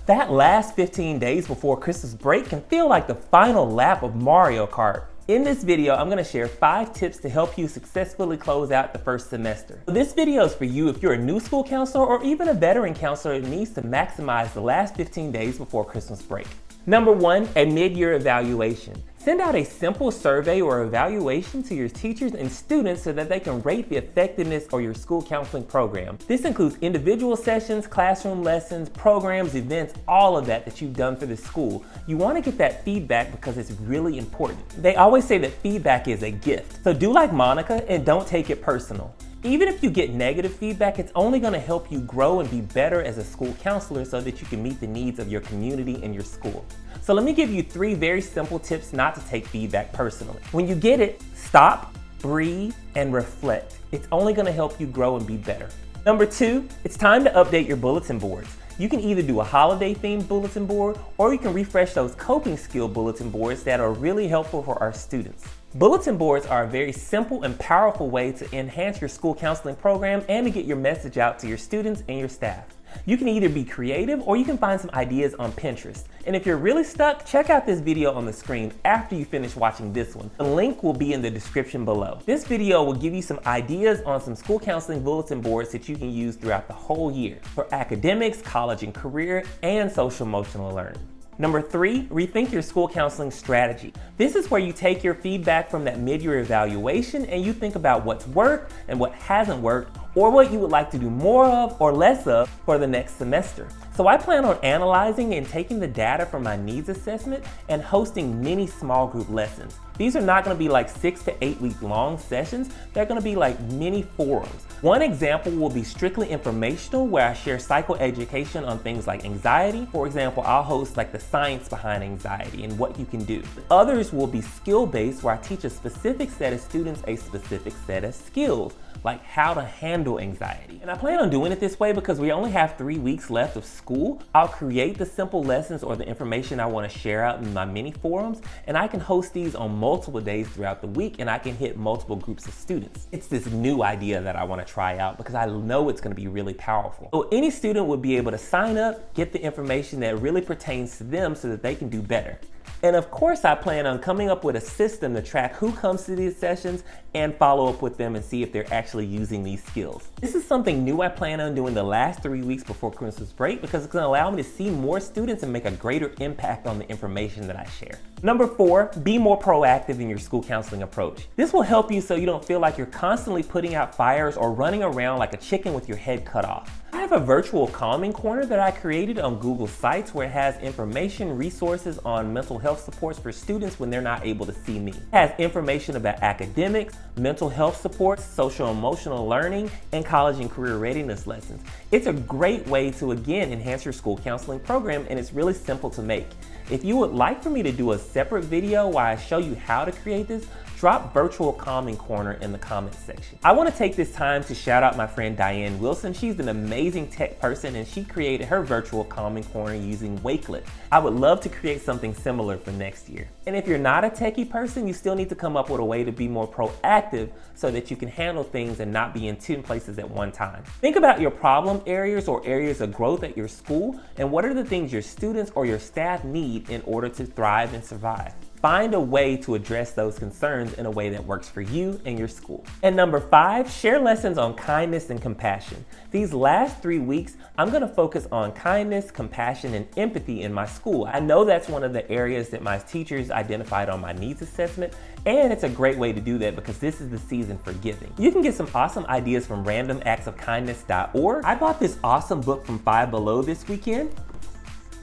That last 15 days before Christmas break can feel like the final lap of Mario Kart. In this video, I'm gonna share 5 tips to help you successfully close out the first semester. This video is for you if you're a new school counselor or even a veteran counselor that needs to maximize the last 15 days before Christmas break. Number 1, a mid-year evaluation. Send out a simple survey or evaluation to your teachers and students so that they can rate the effectiveness of your school counseling program. This includes individual sessions, classroom lessons, programs, events, all of that you've done for the school. You want to get that feedback because it's really important. They always say that feedback is a gift. So do like Monica and don't take it personal. Even if you get negative feedback, it's only going to help you grow and be better as a school counselor so that you can meet the needs of your community and your school. So let me give you 3 very simple tips not to take feedback personally. When you get it, stop, breathe, and reflect. It's only going to help you grow and be better. Number 2, it's time to update your bulletin boards. You can either do a holiday themed bulletin board or you can refresh those coping skill bulletin boards that are really helpful for our students. Bulletin boards are a very simple and powerful way to enhance your school counseling program and to get your message out to your students and your staff. You can either be creative or you can find some ideas on Pinterest. And if you're really stuck, check out this video on the screen after you finish watching this one. The link will be in the description below. This video will give you some ideas on some school counseling bulletin boards that you can use throughout the whole year for academics, college and career, and social emotional learning. Number 3, rethink your school counseling strategy. This is where you take your feedback from that mid-year evaluation and you think about what's worked and what hasn't worked, or what you would like to do more of or less of for the next semester. So I plan on analyzing and taking the data from my needs assessment and hosting many small group lessons. These are not going to be like 6 to 8 week long sessions. They're going to be like mini forums. One example will be strictly informational where I share psychoeducation on things like anxiety. For example, I'll host like the science behind anxiety and what you can do. Others will be skill-based where I teach a specific set of students a specific set of skills, like how to handle anxiety. And I plan on doing it this way because we only have 3 weeks left of school. I'll create the simple lessons or the information I want to share out in my mini forums, and I can host these on multiple days throughout the week, and I can hit multiple groups of students. It's this new idea that I want to try out because I know it's going to be really powerful. So any student would be able to sign up, get the information that really pertains to them so that they can do better. And of course, I plan on coming up with a system to track who comes to these sessions and follow up with them and see if they're actually using these skills. This is something new I plan on doing the last 3 weeks before Christmas break because it's going to allow me to see more students and make a greater impact on the information that I share. Number 4, be more proactive in your school counseling approach. This will help you so you don't feel like you're constantly putting out fires or running around like a chicken with your head cut off. I have a virtual calming corner that I created on Google Sites where it has information, resources on mental health supports for students when they're not able to see me. It has information about academics, mental health supports, social emotional learning, and college and career readiness lessons. It's a great way to, again, enhance your school counseling program, and it's really simple to make. If you would like for me to do a separate video where I show you how to create this, drop virtual calming corner in the comments section. I want to take this time to shout out my friend Diane Wilson. She's an amazing tech person and she created her virtual calming corner using Wakelet. I would love to create something similar for next year. And if you're not a techie person, you still need to come up with a way to be more proactive so that you can handle things and not be in 10 places at one time. Think about your problem areas or areas of growth at your school and what are the things your students or your staff need in order to thrive and survive. Find a way to address those concerns in a way that works for you and your school. And number 5, share lessons on kindness and compassion. These last 3 weeks, I'm gonna focus on kindness, compassion, and empathy in my school. I know that's one of the areas that my teachers identified on my needs assessment, and it's a great way to do that because this is the season for giving. You can get some awesome ideas from randomactsofkindness.org. I bought this awesome book from Five Below this weekend.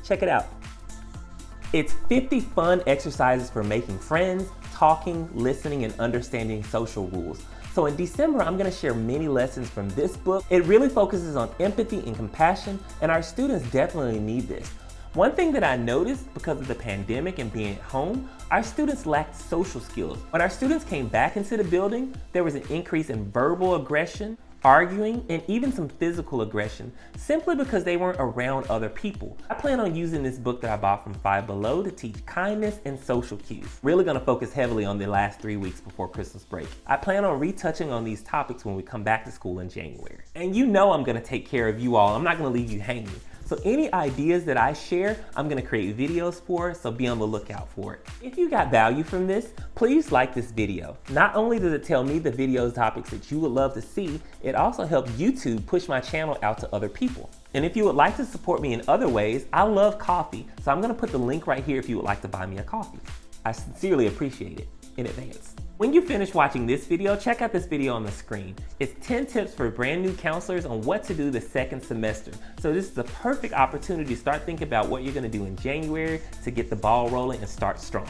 Check it out. It's 50 fun exercises for making friends, talking, listening, and understanding social rules. So in December, I'm gonna share many lessons from this book. It really focuses on empathy and compassion, and our students definitely need this. One thing that I noticed because of the pandemic and being at home, our students lacked social skills. When our students came back into the building, there was an increase in verbal aggression, arguing, and even some physical aggression simply because they weren't around other people. I plan on using this book that I bought from Five Below to teach kindness and social cues. Really gonna focus heavily on the last 3 weeks before Christmas break. I plan on retouching on these topics when we come back to school in January. And you know I'm gonna take care of you all. I'm not gonna leave you hanging. So any ideas that I share, I'm gonna create videos for, so be on the lookout for it. If you got value from this, please like this video. Not only does it tell me the video topics that you would love to see, it also helps YouTube push my channel out to other people. And if you would like to support me in other ways, I love coffee, so I'm gonna put the link right here if you would like to buy me a coffee. I sincerely appreciate it in advance. When you finish watching this video, check out this video on the screen. It's 10 tips for brand new counselors on what to do the second semester. So this is the perfect opportunity to start thinking about what you're gonna do in January to get the ball rolling and start strong.